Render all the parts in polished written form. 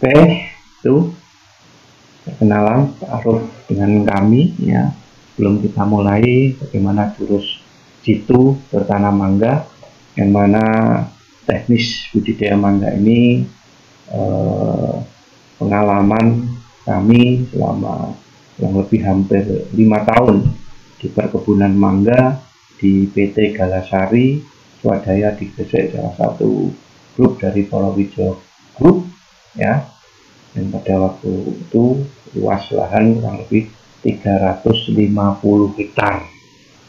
Oke, itu perkenalan taaruf dengan kami ya. Sebelum kita mulai bagaimana jurus jitu bertanam mangga, yang mana teknis budidaya mangga ini pengalaman kami selama yang lebih hampir 5 tahun di perkebunan mangga di PT Galasari Swadaya di Gresik, salah satu grup dari Palawija Group ya. Dan pada waktu itu luas lahan kurang lebih 350 hektar.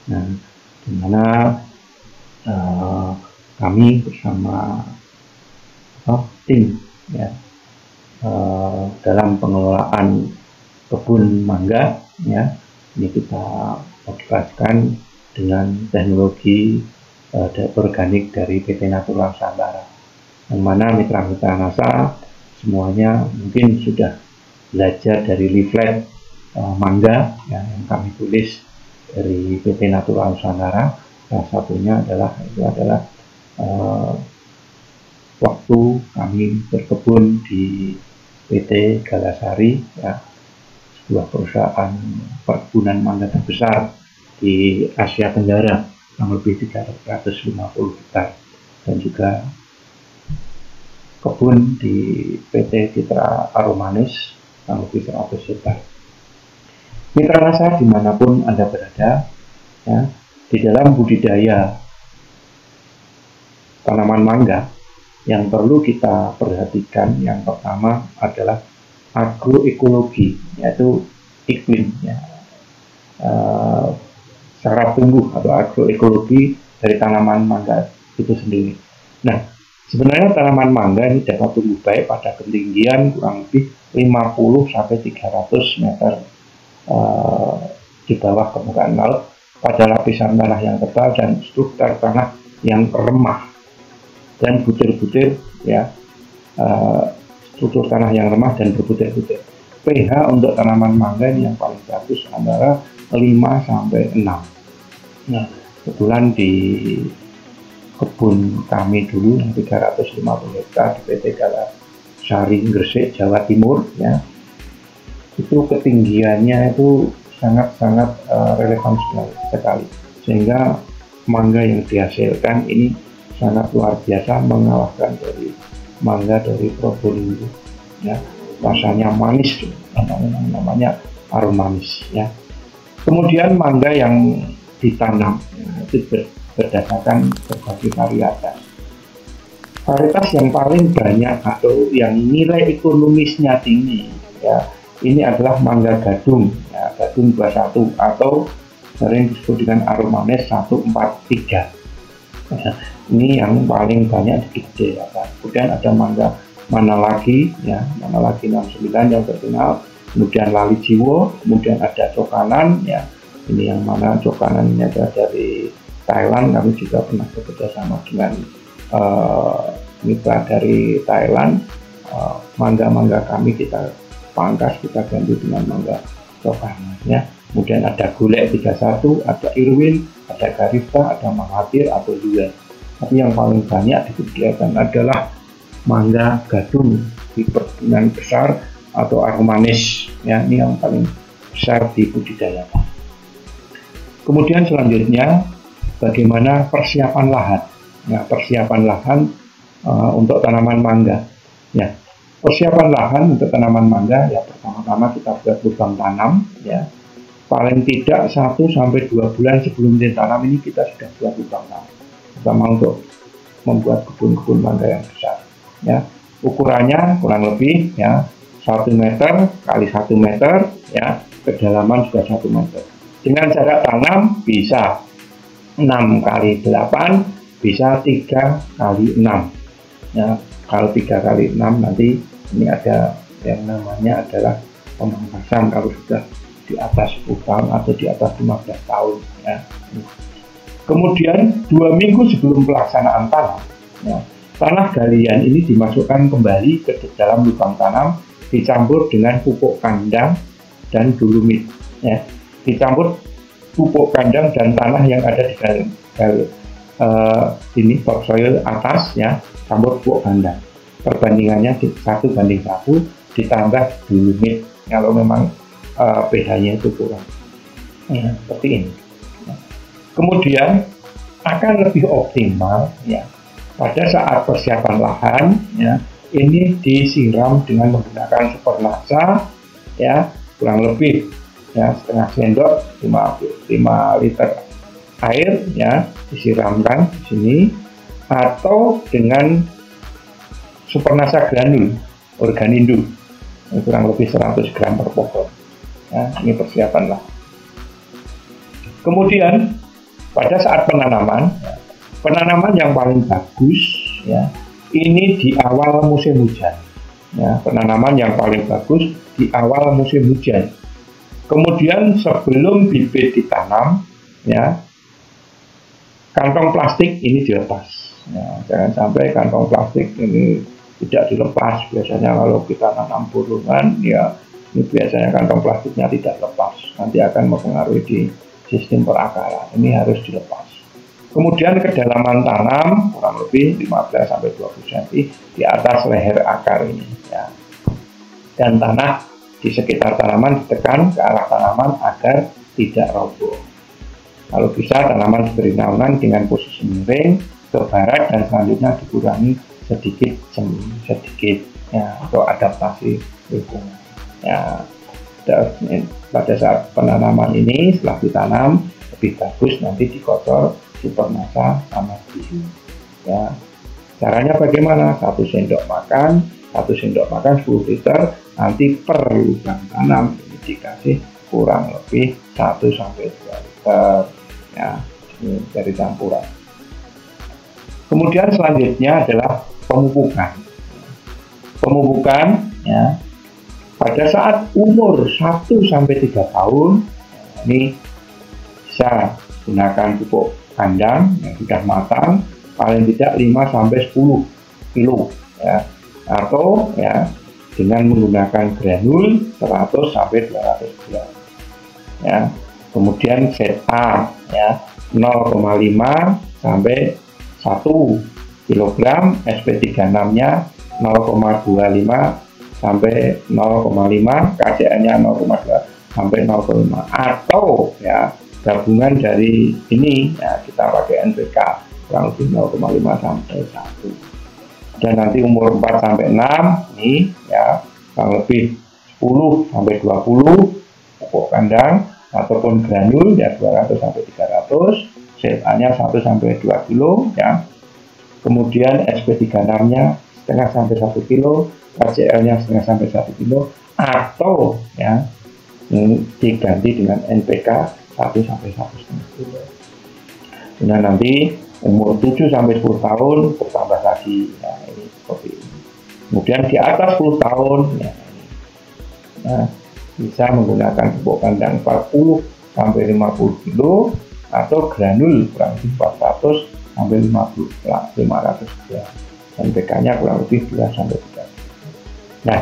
Nah, di mana kami bersama tim ya dalam pengelolaan kebun mangga ya, ini kita modifikasikan dengan teknologi organik dari PT Natural Nusantara, yang mana mitra-mitra NASA semuanya mungkin sudah belajar dari leaflet mangga ya, yang kami tulis dari PT Natural Nusantara. Salah satunya adalah waktu kami berkebun di PT Galasari ya, sebuah perusahaan perkebunan mangga terbesar di Asia Tenggara yang lebih 350 hektar, dan juga kebun di PT Citra Aromanis yang lebih 100 hektar. Mitra rasa dimanapun Anda berada ya, di dalam budidaya tanaman mangga yang perlu kita perhatikan yang pertama adalah agroekologi, yaitu iklim ya, cara tumbuh atau agroekologi dari tanaman mangga itu sendiri. Nah, sebenarnya tanaman mangga ini dapat tumbuh baik pada ketinggian kurang lebih 50 sampai 300 meter di bawah permukaan laut pada lapisan tanah yang tebal dan struktur tanah yang remah dan butir-butir ya, struktur tanah yang remah dan berbutir-butir. pH untuk tanaman mangga ini yang paling bagus antara 5 sampai 6. Nah, kebetulan di kebun kami dulu yang 350 hektar di PT Galasari Gresik, Jawa Timur ya, itu ketinggiannya itu sangat-sangat relevan sekali, sehingga mangga yang dihasilkan ini sangat luar biasa, mengalahkan dari mangga dari Probolinggo ya. Rasanya manis, namanya aromanis ya. Kemudian mangga yang ditanam ya, itu berdasarkan berbagai varietas. Varietas yang paling banyak atau yang nilai ekonomisnya tinggi ya, ini adalah mangga gadung ya, gadung 21 atau sering disebut dengan aromanis 143 ya, ini yang paling banyak dibudidayakan. Kemudian ada mangga Manalagi ya, Manalagi 69 yang terkenal, kemudian Lali Jiwo, kemudian ada Cokanan ya, ini yang mana Cokanan ini ada dari Thailand. Kami juga pernah bekerja sama dengan mitra dari Thailand. Mangga-mangga kami kita pangkas, kita ganti dengan mangga Cokanan ya. Kemudian ada Golek 31, ada Irwin, ada Garifta, ada Mahathir atau juga. Tapi yang paling banyak dibudidayakan adalah mangga gadung di perkebunan besar atau aromanis ya, ini yang paling besar dibudidayakan. Kemudian selanjutnya bagaimana persiapan lahan ya, persiapan lahan untuk tanaman mangga ya. Persiapan lahan untuk tanaman mangga ya, pertama-tama kita buat lubang tanam ya, paling tidak 1 sampai 2 bulan sebelum ditanam ini kita sudah buat lubang tanam, terutama untuk membuat kebun-kebun mangga yang besar ya. Ukurannya kurang lebih ya 1 meter kali 1 meter ya, kedalaman juga 1 meter. Dengan jarak tanam bisa 6 kali 8, bisa 3 kali 6 ya. Kalau 3 kali 6 nanti ini ada yang namanya adalah pemangkasan kalau sudah di atas 10 tahun atau di atas 15 tahun ya. Kemudian 2 minggu sebelum pelaksanaan tanam ya, tanah galian ini dimasukkan kembali ke dalam lubang tanam, dicampur dengan pupuk kandang dan dolomit ya. Dicampur pupuk kandang dan tanah yang ada di dalam ini topsoil atas ya, campur pupuk kandang. perbandingannya 1:1 ditambah dulumit kalau memang pH-nya itu kurang. Ya, seperti ini. Kemudian akan lebih optimal ya pada saat persiapan lahan ya, ini disiram dengan menggunakan Supernasa ya, kurang lebih ya setengah sendok 5 liter air ya, disiramkan di sini, atau dengan Supernasa granul Organindo kurang lebih 100 gram per pohon ya, ini persiapan lah. Kemudian pada saat penanaman yang paling bagus ya, ini di awal musim hujan ya, penanaman yang paling bagus di awal musim hujan. Kemudian sebelum bibit ditanam ya, kantong plastik ini dilepas ya, jangan sampai kantong plastik ini tidak dilepas. Biasanya kalau kita tanam burungan ya, ini biasanya kantong plastiknya tidak lepas, nanti akan mempengaruhi di sistem perakaran. Ini harus dilepas. Kemudian kedalaman tanam kurang lebih 15-20 cm di atas leher akar ini ya. Dan tanah di sekitar tanaman ditekan ke arah tanaman agar tidak roboh. Kalau bisa tanaman diberi naungan dengan posisi miring ke barat dan selanjutnya dikurangi sedikit ya, untuk adaptasi lingkungan ya. Pada saat penanaman ini setelah ditanam lebih bagus nanti dikocor Supernasa sama bisu ya. Caranya bagaimana? 1 sendok makan 10 liter, nanti per lubang tanam ini dikasih kurang lebih 1-2 liter ya, ini dari campuran. Kemudian selanjutnya adalah pemupukan ya. Pada saat umur 1-3 tahun ini bisa gunakan pupuk kandang yang sudah matang, paling tidak 5-10 kilo ya, atau ya dengan menggunakan granul 100-200 gram ya. Kemudian ZA ya 0,5 sampai 1 kilogram, SP36-nya 0,25 sampai 0,5, KCl-nya 0,2 sampai 0,5, atau ya gabungan dari ini ya, kita pakai NPK kurang lebih 0,5 sampai 1. Dan nanti umur 4 sampai 6 ini ya kurang lebih 10 sampai 20 pupuk kandang ataupun granul ya 200 sampai 300, ZA-nya 1 sampai 2 kilo ya. Kemudian SP36-nya setengah sampai 1 kilo, KCl-nya setengah sampai 1 kilo, atau ya diganti dengan NPK 1 sampai 1,5 kilo. Nah nanti umur 7 sampai 10 tahun bertambah lagi ya, ini seperti ini. Kemudian di atas 10 tahun ya, nah, bisa menggunakan pupuk kandang 40 sampai 50 kilo atau granul kurang lebih 400 sampai 500 gram. NPK-nya kurang lebih 2 sampai 3. Nah,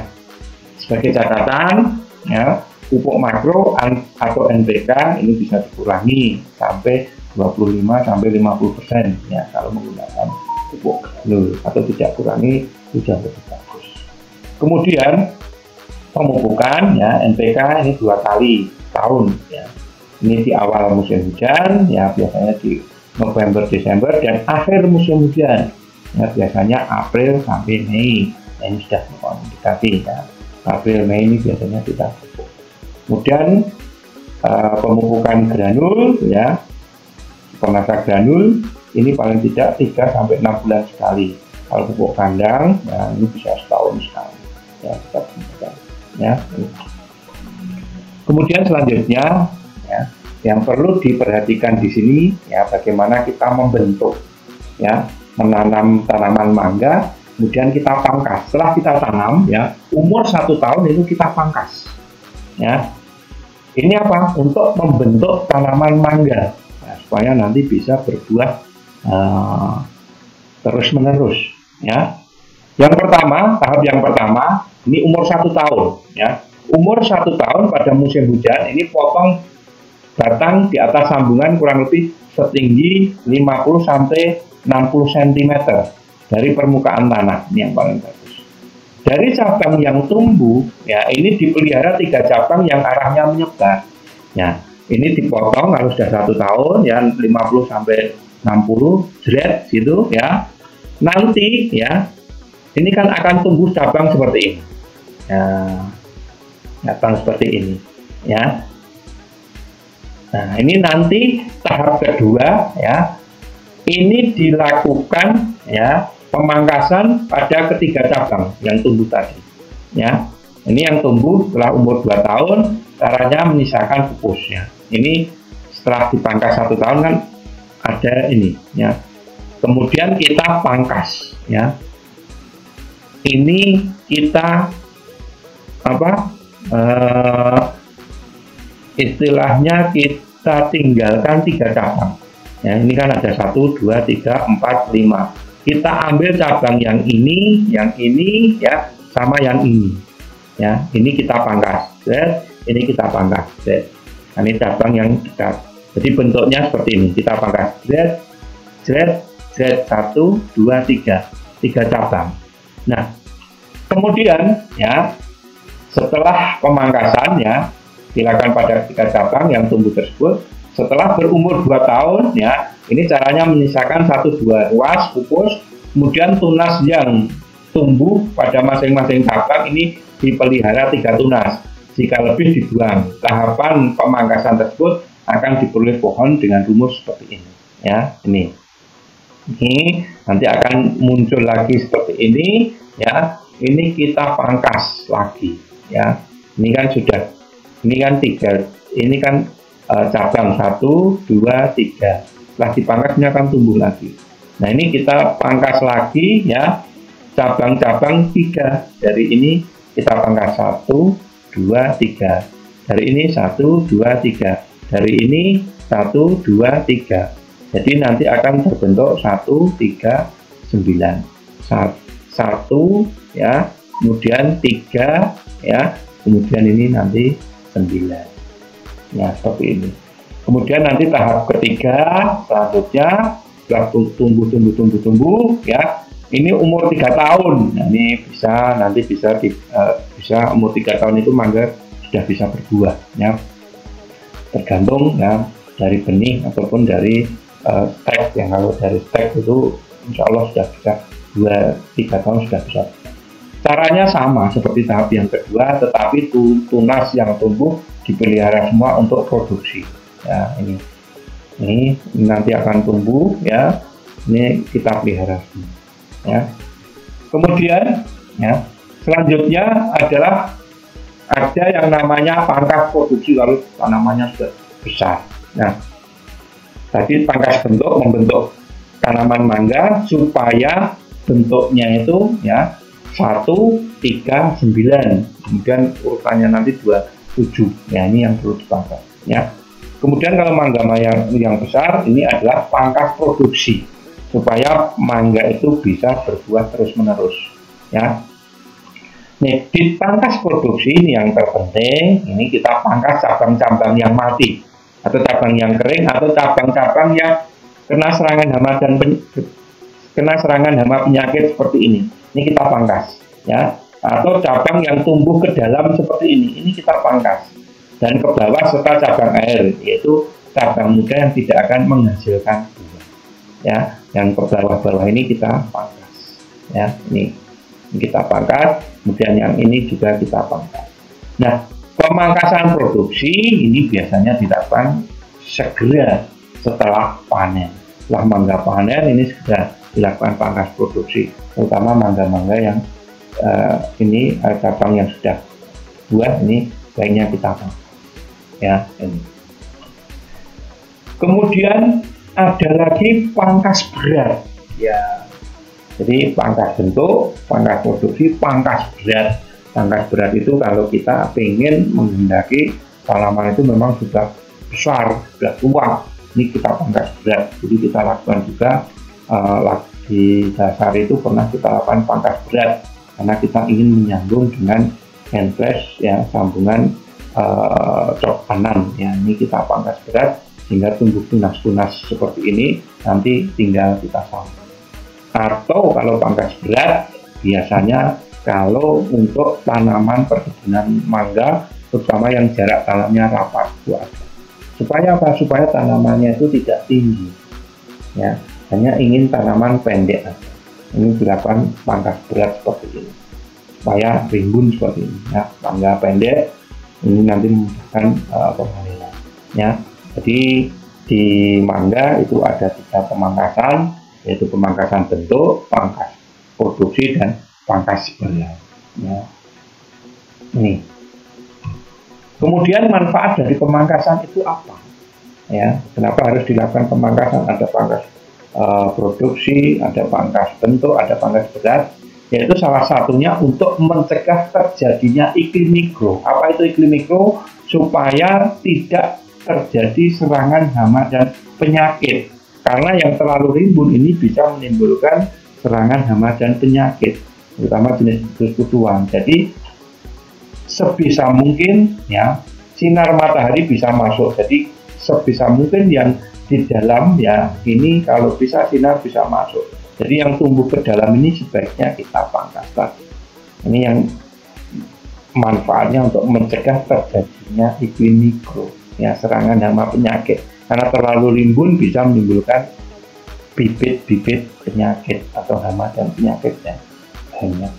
sebagai catatan ya, pupuk makro atau NPK ini bisa dikurangi sampai 25 sampai 50% ya kalau menggunakan pupuk granul, atau tidak kurangi sudah lebih bagus. Kemudian pemupukan ya, NPK ini 2 kali tahun ya. Ini di awal musim hujan ya, biasanya di November Desember, dan akhir musim hujan ya, biasanya April sampai Mei. Ini sudah mendekati ya, April Mei ini biasanya kita pupuk. Kemudian pemupukan granul ya, Supernasa granul ini paling tidak 3 sampai 6 bulan sekali. Kalau pupuk kandang ya, ini bisa setahun sekali ya, kita pupukkan ya. Kemudian selanjutnya ya, yang perlu diperhatikan di sini ya, bagaimana kita membentuk ya, menanam tanaman mangga, kemudian kita pangkas. Setelah kita tanam ya, umur 1 tahun itu kita pangkas ya. Ini apa? Untuk membentuk tanaman mangga ya, supaya nanti bisa berbuah terus menerus ya. Yang pertama, tahap yang pertama ini umur 1 tahun ya. Umur 1 tahun pada musim hujan ini potong batang di atas sambungan kurang lebih setinggi 50 sampai 60 cm dari permukaan tanah. Ini yang paling bagus Dari cabang yang tumbuh, ya ini dipelihara 3 cabang yang arahnya menyebar. Ya, ini dipotong kalau sudah 1 tahun, ya 50 sampai 60 jret gitu ya. Nanti ya, ini kan akan tumbuh cabang seperti ini. Ya, cabang seperti ini, ya. Nah, ini nanti tahap kedua ya. Ini dilakukan ya pemangkasan pada ketiga cabang yang tumbuh tadi. Ya. Ini yang tumbuh setelah umur 2 tahun, caranya menyisakan pupusnya. Ini setelah dipangkas 1 tahun kan ada ini ya. Kemudian kita pangkas ya. Ini kita apa? Istilahnya kita tinggalkan 3 cabang. Ya, ini kan ada 1, 2, 3, 4, 5. Kita ambil cabang yang ini ya, sama yang ini. Ya, ini kita pangkas. Ini kita pangkas. Nah, ini cabang yang dekat. Jadi bentuknya seperti ini. Kita pangkas. 1, 2, 3. 3 cabang. Nah, kemudian ya, setelah pemangkasan ya, silakan pada 3 cabang yang tumbuh tersebut. Setelah berumur 2 tahun ya, ini caranya menyisakan 1-2 ruas pupus, kemudian tunas yang tumbuh pada masing-masing cabang ini dipelihara 3 tunas. Jika lebih dibuang. Tahapan pemangkasan tersebut akan diperoleh pohon dengan rumus seperti ini ya. Ini nanti akan muncul lagi seperti ini ya. Ini kita pangkas lagi ya. Ini kan sudah, ini kan 3, ini kan cabang 1, 2, 3. Setelah dipangkasnya akan tumbuh lagi. Nah, ini kita pangkas lagi ya, cabang-cabang 3. Dari ini kita pangkas 1, 2, 3. Dari ini 1, 2, 3. Dari ini 1, 2, 3. Jadi nanti akan terbentuk 1, 3, 9. 1 ya, kemudian 3 ya, kemudian ini nanti 9. Ya, seperti ini. Kemudian nanti tahap ketiga selanjutnya setelah tumbuh ya. Ini umur 3 tahun. Nah, ini bisa nanti bisa umur 3 tahun itu mangga sudah bisa berbuah ya. Tergantung ya dari benih ataupun dari stek yang kalau dari stek itu insya Allah sudah bisa 2-3 tahun sudah bisa. Caranya sama seperti tahap yang kedua, tetapi tunas yang tumbuh dipelihara semua untuk produksi. Ya, ini nanti akan tumbuh ya. Ini kita pelihara semua. Ya. Kemudian ya, selanjutnya adalah ada yang namanya pangkas produksi kalau tanamannya sudah besar. Nah, tadi pangkas bentuk membentuk tanaman mangga supaya bentuknya itu ya 1, 3, 9. Kemudian urutannya nanti 27. Ya, ini yang perlu dipangkas ya. Kemudian kalau mangga yang besar ini adalah pangkas produksi supaya mangga itu bisa berbuah terus-menerus ya. Nih, di pangkas produksi ini yang terpenting, ini kita pangkas cabang-cabang yang mati atau cabang yang kering atau cabang-cabang yang kena serangan hama dan penyakit seperti ini. Ini kita pangkas ya. Atau cabang yang tumbuh ke dalam seperti ini kita pangkas. Dan ke bawah serta cabang air, yaitu cabang muda yang tidak akan menghasilkan buah. Ya, yang ke bawah-bawah ini kita pangkas. Ya, ini kita pangkas, kemudian yang ini juga kita pangkas. Nah, pemangkasan produksi ini biasanya dilakukan segera setelah panen. Setelah mangga panen ini segera dilakukan pangkas produksi, terutama mangga-mangga yang ini cabang yang sudah buah ini baiknya kita pangkas. Ya, ini. Kemudian ada lagi pangkas berat. Ya, jadi pangkas bentuk, pangkas produksi, pangkas berat. Pangkas berat itu kalau kita ingin menghendaki tanaman itu memang sudah besar, sudah tua. Ini kita pangkas berat. Jadi kita lakukan juga di dasar itu pernah kita lakukan pangkas berat karena kita ingin menyambung dengan handpress ya, sambungan cok kanan ya. Ini kita pangkas berat sehingga tumbuh tunas-tunas seperti ini, nanti tinggal kita sambung. Atau kalau pangkas berat biasanya kalau untuk tanaman perkebunan mangga, terutama yang jarak tanamnya rapat kuat. Supaya apa? Supaya tanamannya itu tidak tinggi, ya, hanya ingin tanaman pendek aja. Ini dilakukan pangkas berat seperti ini, supaya rimbun seperti ini, ya. Mangga pendek ini nanti memudahkan pemanenan, ya. Jadi di mangga itu ada 3 pemangkasan, yaitu pemangkasan bentuk, pangkas produksi, dan pangkas berat, ya. Ini. Kemudian manfaat dari pemangkasan itu apa? Ya, kenapa harus dilakukan pemangkasan? Ada pangkas produksi, ada pangkas bentuk, ada pangkas berat. Yaitu salah satunya untuk mencegah terjadinya iklim mikro. Apa itu iklim mikro? Supaya tidak terjadi serangan hama dan penyakit. Karena yang terlalu rimbun ini bisa menimbulkan serangan hama dan penyakit, terutama jenis kutuan. Jadi sebisa mungkin, ya, sinar matahari bisa masuk. Jadi sebisa mungkin yang di dalam, ya, ini kalau bisa sinar bisa masuk. Jadi yang tumbuh ke dalam ini sebaiknya kita pangkas tadi. Ini yang manfaatnya untuk mencegah terjadinya iklim mikro, ya, serangan hama penyakit. Karena terlalu rimbun bisa menimbulkan bibit-bibit penyakit atau hama dan penyakit yang banyak.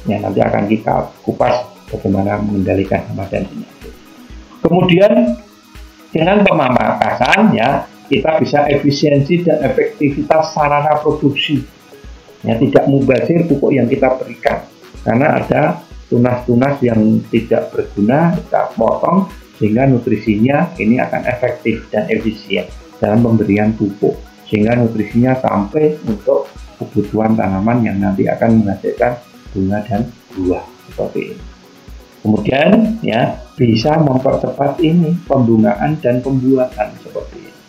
Ya, nanti akan kita kupas bagaimana mengendalikan hama dan penyakit. Kemudian dengan pemangkasan, ya, kita bisa efisiensi dan efektivitas sarana produksi. Ya, tidak mubazir pupuk yang kita berikan. Karena ada tunas-tunas yang tidak berguna, kita potong sehingga nutrisinya ini akan efektif dan efisien dalam pemberian pupuk. Sehingga nutrisinya sampai untuk kebutuhan tanaman yang nanti akan menghasilkan bunga dan buah seperti ini. Kemudian, ya, bisa mempercepat ini pembungaan dan pembuahan seperti ini.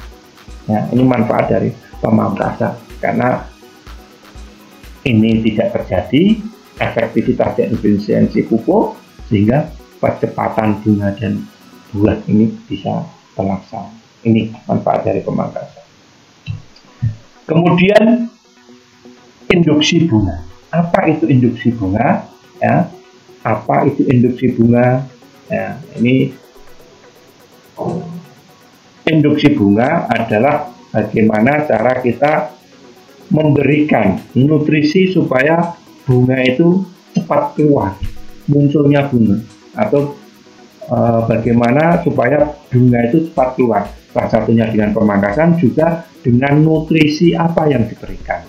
Ya, ini manfaat dari pemangkasan karena ini tidak terjadi efektivitas dan efisiensi pupuk sehingga percepatan bunga dan buah ini bisa terlaksana. Ini manfaat dari pemangkasan. Kemudian induksi bunga. Apa itu induksi bunga? Ya, apa itu induksi bunga? Ya, ini induksi bunga adalah bagaimana cara kita memberikan nutrisi supaya bunga itu cepat keluar, munculnya bunga, atau bagaimana supaya bunga itu cepat keluar. Salah satunya dengan pemangkasan, juga dengan nutrisi apa yang diberikan.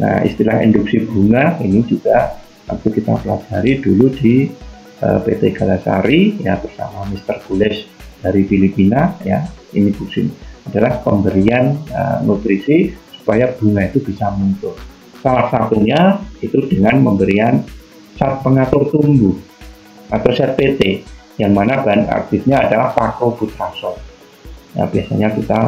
Nah, istilah induksi bunga ini juga nanti kita pelajari dulu di PT Galasari, ya, bersama Mr. Gules dari Filipina, ya. Ini fungsi adalah pemberian nutrisi supaya bunga itu bisa muncul. Salah satunya itu dengan memberian zat pengatur tumbuh atau zat PT, yang mana bahan aktifnya adalah Paclobutrazol. Nah, biasanya kita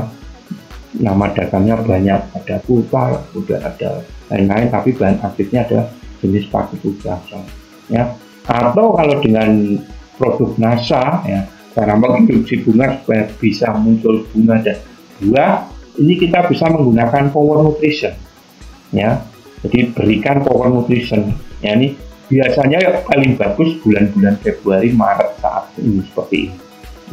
nama dagangnya banyak, ada pulpa, udah ada lain-lain, tapi bahan aktifnya adalah jenis Paclobutrazol, ya. Atau kalau dengan produk NASA, ya, cara menginduksi bunga supaya bisa muncul bunga dan buah, ini kita bisa menggunakan power nutrition, ya. Jadi berikan power nutrition, ya, ini biasanya paling bagus bulan-bulan Februari Maret saat ini seperti ini,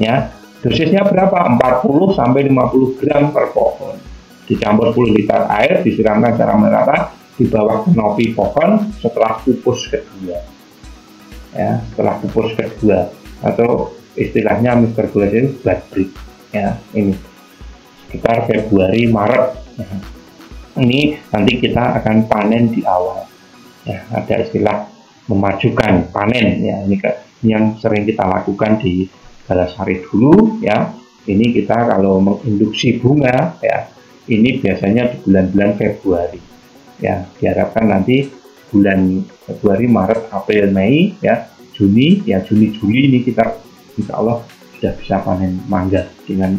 ya. Dosisnya berapa? 40 sampai 50 gram per pohon. Dicampur 10 liter air, disiramkan secara merata di bawah kanopi pohon setelah pupus kedua. Ya, setelah pupus kedua, atau istilahnya Mr. Gules ini bud break, ya, ini sekitar Februari Maret. Ya. Ini nanti kita akan panen di awal. Ya, ada istilah memajukan panen, ya, ini yang sering kita lakukan di Galasari dulu, ya. Ini kita kalau menginduksi bunga, ya, ini biasanya di bulan-bulan Februari, ya. Diharapkan nanti bulan Februari, Maret, April, Mei, ya, Juni, ya, Juni-Juli ini kita insya Allah sudah bisa panen mangga dengan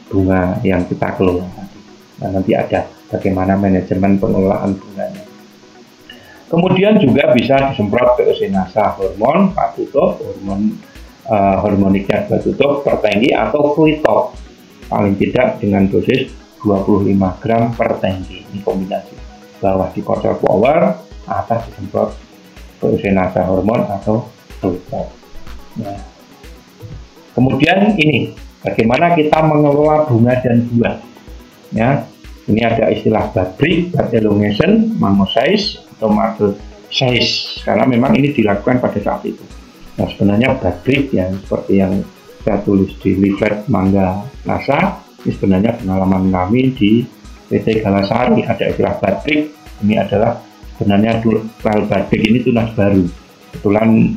bunga yang kita kelola nanti. Nah, nanti ada bagaimana manajemen pengelolaan bunganya. Kemudian juga bisa disemprot Oosinasa hormon, Pak-tutup, hormoniknya Pak-tutup per tangki, atau Fluitop, paling tidak dengan dosis 25 gram per tangki. Ini kombinasi, bawah dikocor power, atas disemprot proteinasa hormon atau fructose. Ya. Kemudian ini bagaimana kita mengelola bunga dan buah. Ya, ini ada istilah bud break, bud elongation, mango size atau marble size, karena memang ini dilakukan pada saat itu. Nah, sebenarnya bud break yang seperti yang saya tulis di leaflet Mangga NASA, ini sebenarnya pengalaman kami di PT Galasari. Ada istilah bud break, ini adalah sebenarnya bud break ini tunas baru. Kebetulan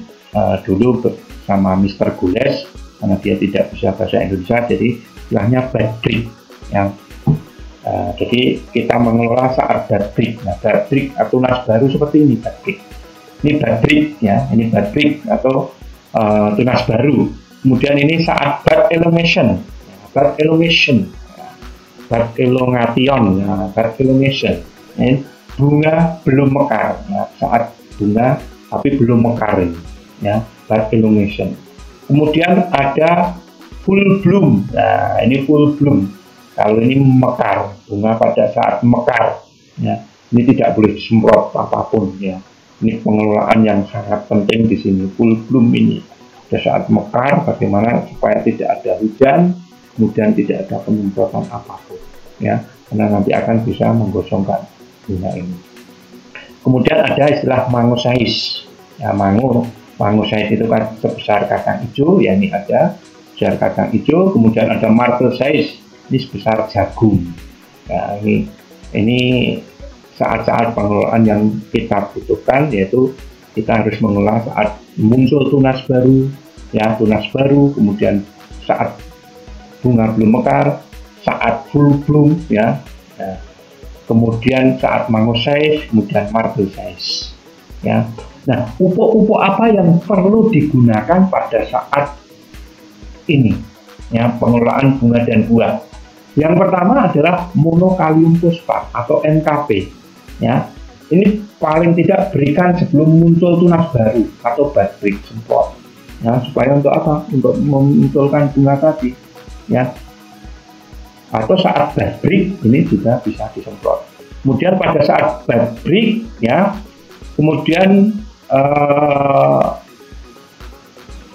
dulu bersama Mr. Gules, karena dia tidak bisa bahasa Indonesia, jadi istilahnya bud break. Yang jadi kita mengelola saat bud break. Nah, bud break atau tunas baru seperti ini bud break. Ini bud break ya, ini bud break atau tunas baru. Kemudian ini saat bud elongation, bud elongation, bud elongation, ya, bud elongation. Ini bunga belum mekar, ya, saat bunga tapi belum mekar ini, ya, bud elongation. Kemudian ada full bloom. Nah, ini full bloom. Kalau ini mekar, bunga pada saat mekar, ya, ini tidak boleh disemprot apapun, ya. Ini pengelolaan yang sangat penting di sini. Full bloom ini pada saat mekar, bagaimana supaya tidak ada hujan, kemudian tidak ada penyemprotan apapun, ya, karena nanti akan bisa menggosongkan bunga ini. Kemudian ada istilah mango size. Ya, mango size itu kan sebesar kacang hijau, ya, ini ada sebesar kacang hijau. Kemudian ada marble size, ini sebesar jagung. Nah, ini saat-saat pengelolaan yang kita butuhkan, yaitu kita harus mengelola saat muncul tunas baru, ya, tunas baru, kemudian saat bunga belum mekar, saat full bloom, ya, nah, kemudian saat mango size, kemudian marble size, ya. Nah, pupuk-pupuk apa yang perlu digunakan pada saat ini, ya, pengelolaan bunga dan buah? Yang pertama adalah monokalium fosfat atau NKP, ya. Ini paling tidak berikan sebelum muncul tunas baru atau bud break, semprot, ya, supaya untuk apa? Untuk memunculkan bunga tadi, ya. Atau saat bud break ini juga bisa disemprot. Kemudian pada saat bud break, ya, kemudian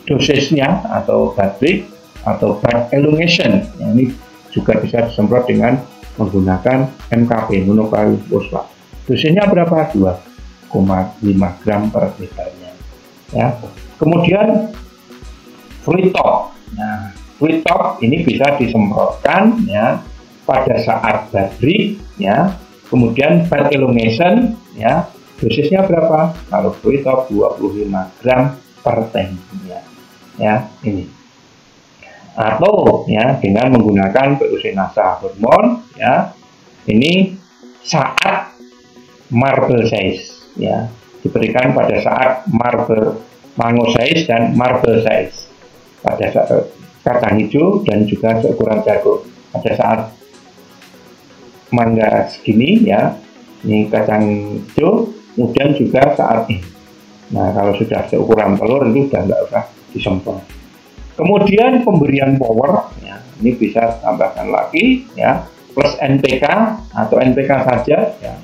dosisnya atau bud break atau bud elongation, ya, ini juga bisa disemprot dengan menggunakan MKP, monokalium fosfat. Dosisnya berapa? 2,5 gram per liternya, ya. Kemudian fruit top. Nah, fruit top ini bisa disemprotkan, ya, pada saat bud break, ya. Kemudian bud elongation, ya, dosisnya berapa? Kalau fruit top 25 gram per tank, ya, ini. Atau, ya, dengan menggunakan proteinasa hormon, ya, ini saat marble size, ya, diberikan pada saat mango size dan marble size, pada saat kacang hijau dan juga seukuran jagung. Pada saat mangga segini, ya, ini kacang hijau, kemudian juga saat ini. Nah, kalau sudah seukuran telur itu sudah nggak usah disemprot. Kemudian pemberian power, ya, ini bisa tambahkan lagi, ya, plus NPK atau NPK saja, ya,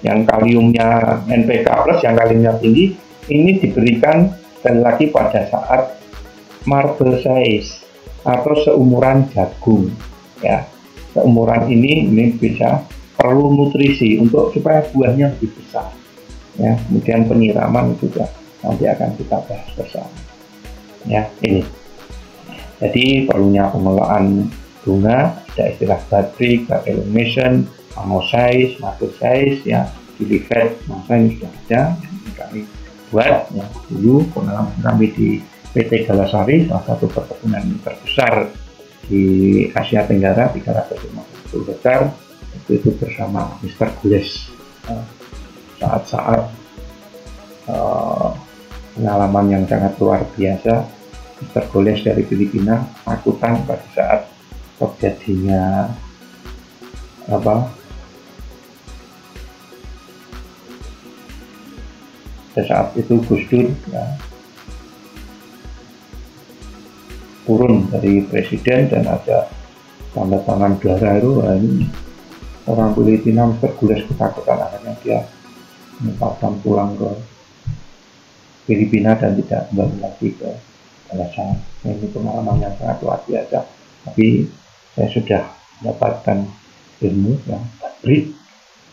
yang kaliumnya NPK plus, yang kaliumnya tinggi, ini diberikan sekali lagi pada saat marble size atau seumuran jagung, ya. Seumuran ini bisa perlu nutrisi untuk supaya buahnya lebih besar, ya. Kemudian penyiraman juga nanti akan kita bahas bersama, ya, ini. Jadi perlunya pengelolaan bunga, ada istilah bud break, bud elongation, mango size, marble size, ya, di leaflet masa ini sudah ada, yang kami buat, ya, dulu pengalaman kami di PT Galasari, salah satu perkebunan terbesar di Asia Tenggara, 350 hektar, itu bersama Mr. Gules. Saat-saat pengalaman yang sangat luar biasa. Mr. Gules dari Filipina akutan pada saat terjadinya pada saat itu Gus Dur, ya, turun dari presiden dan ada tanda tangan darah itu. Ini orang Filipina, Mr. Gules ketakutan, akhirnya dia menyempatkan pulang ke Filipina dan tidak kembali lagi ke Malaysia. Ini pengalaman yang sangat luar biasa. Tapi saya sudah mendapatkan ilmu yang breed,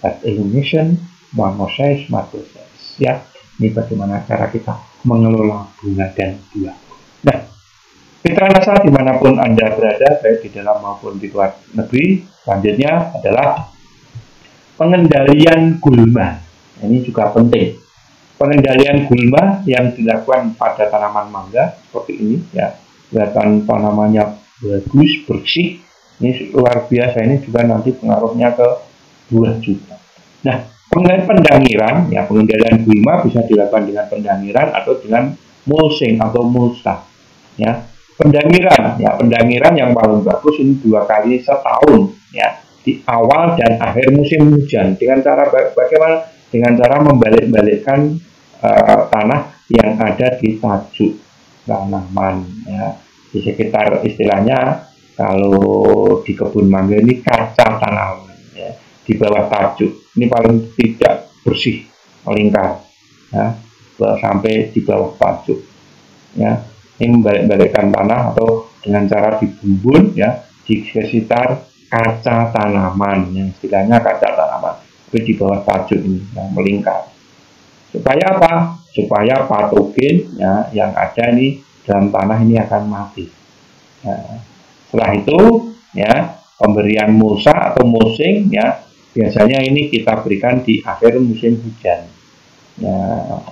that illumination, one more size, mother size. Ya, ini bagaimana cara kita mengelola bunga dan buah. Nah, Mitra Nasa dimanapun Anda berada, baik di dalam maupun di luar negeri, selanjutnya adalah pengendalian gulma. Ini juga penting. Pengendalian gulma yang dilakukan pada tanaman mangga seperti ini, ya, kelihatan tanamannya bagus, bersih. Ini luar biasa. Ini juga nanti pengaruhnya ke buah juga. Nah, pendangiran, ya, pengendalian gulma bisa dilakukan dengan pendangiran atau dengan mulching atau mulsa. Ya, pendangiran yang paling bagus ini 2 kali setahun, ya, di awal dan akhir musim hujan. Dengan cara bagaimana? Dengan cara membalik-balikkan tanah yang ada di tajuk tanaman, ya, di sekitar, istilahnya kalau di kebun mangga ini kaca tanaman, ya, di bawah tajuk. Ini paling tidak bersih, melingkar, ya, sampai di bawah tajuk, ya. Ini membalik-balikkan tanah atau dengan cara dibumbun, ya, di sekitar kaca tanaman, yang istilahnya kaca tanaman, tapi di bawah tajuk ini yang melingkar. Supaya apa? Supaya patogen, ya, yang ada di dalam tanah ini akan mati. Ya. Setelah itu, ya, pemberian mulsa atau mulching, ya, biasanya ini kita berikan di akhir musim hujan, ya,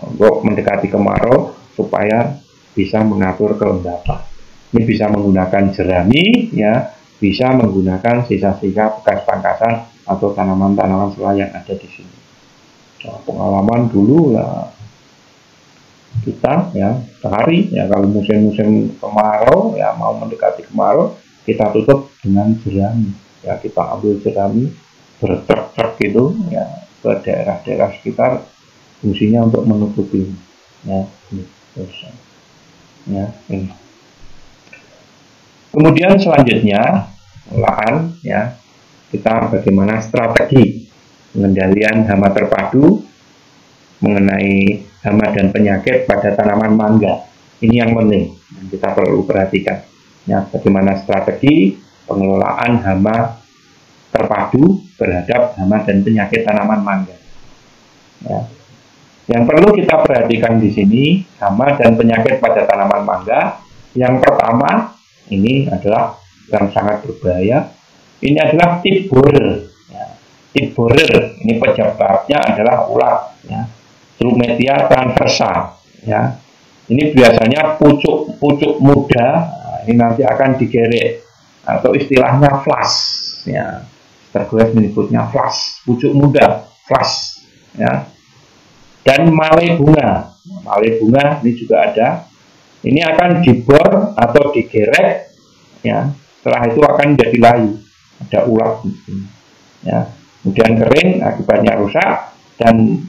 untuk mendekati kemarau supaya bisa mengatur kelembapan. Ini bisa menggunakan jerami, ya, bisa menggunakan sisa-sisa bekas pangkasan atau tanaman-tanaman sela yang ada di sini. Nah, pengalaman dulu lah kita, ya, sehari, ya, kalau musim-musim kemarau, ya, mau mendekati kemarau, kita tutup dengan jerami, ya, kita ambil jerami bertrek-trek gitu, ya, ke daerah-daerah sekitar, fungsinya untuk menutupi, ya, ini, terus, ya, ini. Kemudian selanjutnya lahan, ya, kita bagaimana strategi pengendalian hama terpadu mengenai hama dan penyakit pada tanaman mangga. Ini yang penting, yang kita perlu perhatikan. Ya, bagaimana strategi pengelolaan hama terpadu terhadap hama dan penyakit tanaman mangga. Ya. Yang perlu kita perhatikan di sini hama dan penyakit pada tanaman mangga. Yang pertama, ini adalah yang sangat berbahaya. Ini adalah tip borer. Ya. Tip borer ini penyebabnya adalah ulat, ya, Drumetia transversa. Ya. Ini biasanya pucuk muda. Nah, ini nanti akan digerek atau istilahnya flash. Ya. Tergues menyebutnya flash, pucuk muda, flash. Ya. Dan male bunga ini juga ada. Ini akan dibor atau digerek, ya. Setelah itu akan menjadi layu, ada ulat, ya. Kemudian kering, akibatnya rusak, dan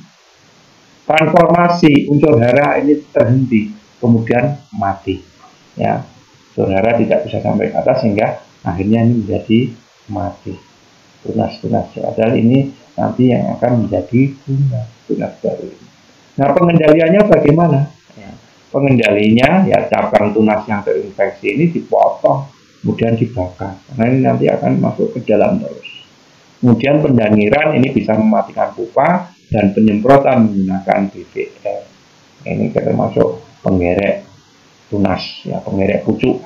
transformasi unsur hara ini terhenti, kemudian mati, ya. Unsur hara tidak bisa sampai ke atas sehingga akhirnya ini menjadi mati, tunas-tunas. Padahal ini nanti yang akan menjadi tunas baru. Nah, pengendaliannya bagaimana? Ya, pengendalinya, ya, cabang tunas yang terinfeksi ini dipotong, kemudian dibakar. Karena ini nanti akan masuk ke dalam terus. Kemudian pendangiran ini bisa mematikan pupa dan penyemprotan menggunakan BVR. Ini termasuk penggerek tunas, ya, penggerek pucuk.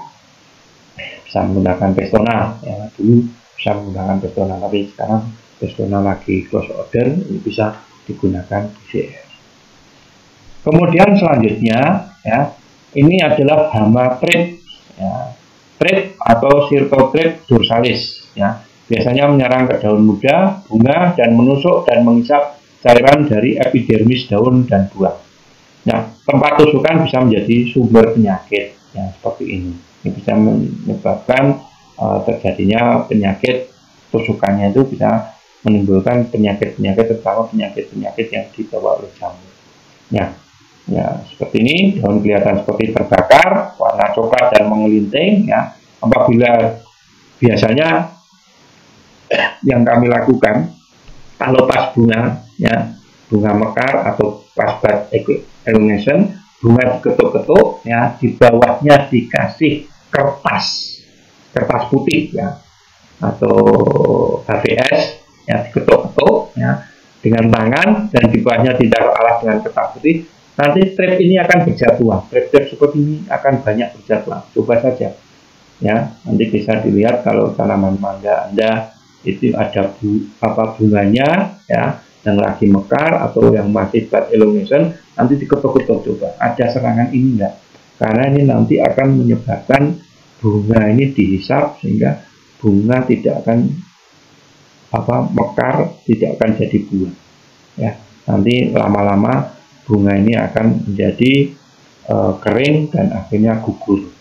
Bisa menggunakan Pestona, ya, dulu bisa menggunakan Pestona, tapi sekarang Pestona lagi close order, ini bisa digunakan BVR. Kemudian selanjutnya, ya, ini adalah hama thrips, ya, thrips atau Circothrips dorsalis, ya, biasanya menyerang ke daun muda, bunga, dan menusuk dan mengisap cairan dari epidermis daun dan buah. Nah, tempat tusukan bisa menjadi sumber penyakit, ya, seperti ini. Ini bisa menyebabkan terjadinya penyakit, tusukannya itu bisa menimbulkan penyakit-penyakit, terutama penyakit-penyakit yang dibawa oleh jamur. Ya, seperti ini, daun kelihatan seperti terbakar, warna coklat dan mengelinting, ya. Apabila biasanya yang kami lakukan kalau pas bunga, ya, bunga mekar atau pas bud illumination, bunga diketuk-ketuk, ya, di bawahnya dikasih kertas putih, ya, atau HVS, ya, diketuk-ketuk, ya, dengan tangan, dan di bawahnya ditaruh alas dengan kertas putih. Nanti strip ini akan berjatuhan, strip seperti ini akan banyak berjatuhan. Coba saja, ya, nanti bisa dilihat kalau tanaman mangga Anda itu ada bunganya, ya, yang lagi mekar atau yang masih bud elongation, nanti diketuk-ketuk, coba ada serangan ini enggak, karena ini nanti akan menyebabkan bunga ini dihisap sehingga bunga tidak akan mekar, tidak akan jadi buah, ya. Nanti lama-lama bunga ini akan menjadi kering dan akhirnya gugur,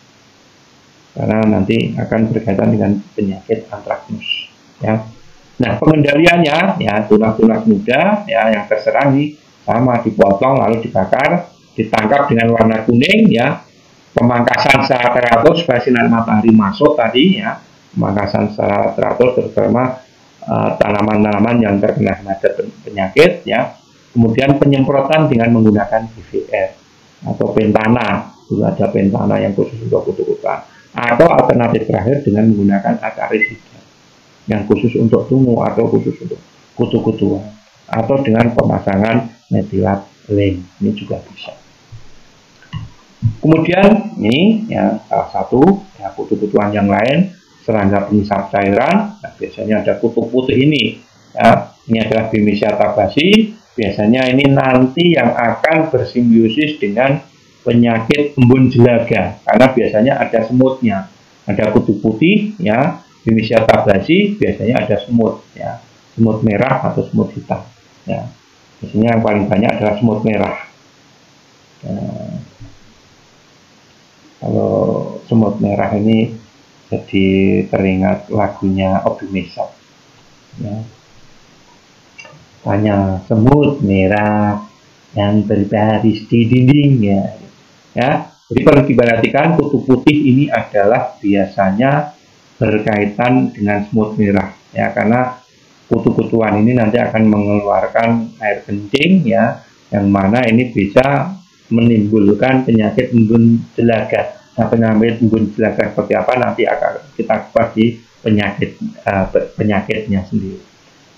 karena nanti akan berkaitan dengan penyakit antraknus, ya. Nah, pengendaliannya, ya, tunas-tunas muda, ya, yang terserang ini sama, dipotong lalu dibakar, ditangkap dengan warna kuning, ya. Pemangkasan secara teratur supaya sinar matahari masuk tadi, ya. Pemangkasan secara teratur terutama tanaman-tanaman yang terkena penyakit, ya. Kemudian penyemprotan dengan menggunakan BVR atau pentana, dulu ada pentana yang khusus untuk kutu-kutuan, atau alternatif terakhir dengan menggunakan akarisida yang khusus untuk tungu atau khusus untuk kutu-kutuan, atau dengan pemasangan metilat lem, ini juga bisa. Kemudian ini, ya, salah satu, ya, kutu-kutuan yang lain, serangga pengisap cairan. Nah, biasanya ada kutu putih ini, ya, ini adalah Bemisia tabaci. Biasanya ini nanti yang akan bersimbiosis dengan penyakit embun jelaga, karena biasanya ada semutnya, ada kutu putih, ya. Bemisia tabaci biasanya ada semut, ya, semut merah atau semut hitam, ya. Biasanya yang paling banyak adalah semut merah. Kalau semut merah ini jadi teringat lagunya Obi Mesak, ya. Hanya semut merah yang berbaris di dinding, ya. Ya, jadi perlu diperhatikan kutu putih ini adalah biasanya berkaitan dengan semut merah, ya, karena kutu-kutuan ini nanti akan mengeluarkan air kencing, ya, yang mana ini bisa menimbulkan penyakit embun jelaga. Nah, penyakit embun jelaga seperti apa nanti akan kita bahas di penyakitnya sendiri.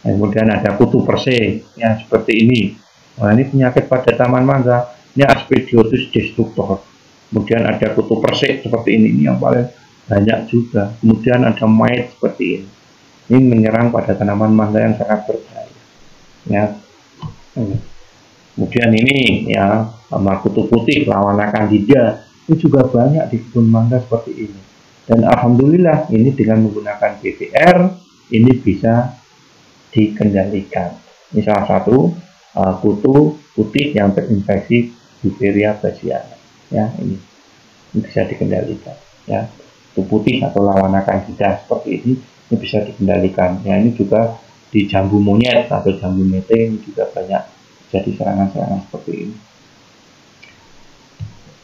Nah, kemudian ada kutu perse, ya, seperti ini. Nah, ini penyakit pada taman mangga, ini Aspidiotus destructor. Kemudian ada kutu persik seperti ini yang paling banyak juga. Kemudian ada mite seperti ini. Ini menyerang pada tanaman mangga yang sangat berbahaya, ya. Kemudian ini, ya, sama kutu putih lawana candida, ini juga banyak di kebun mangga seperti ini. Dan alhamdulillah ini dengan menggunakan BVR ini bisa dikendalikan. Ini salah satu kutu putih yang terinfeksi Beauveria bassiana, ya, ini bisa dikendalikan, ya. Kutu putih atau lawana candida seperti ini bisa dikendalikan, ya. Ini juga di jambu monyet atau jambu mete ini juga banyak jadi serangan-serangan seperti ini.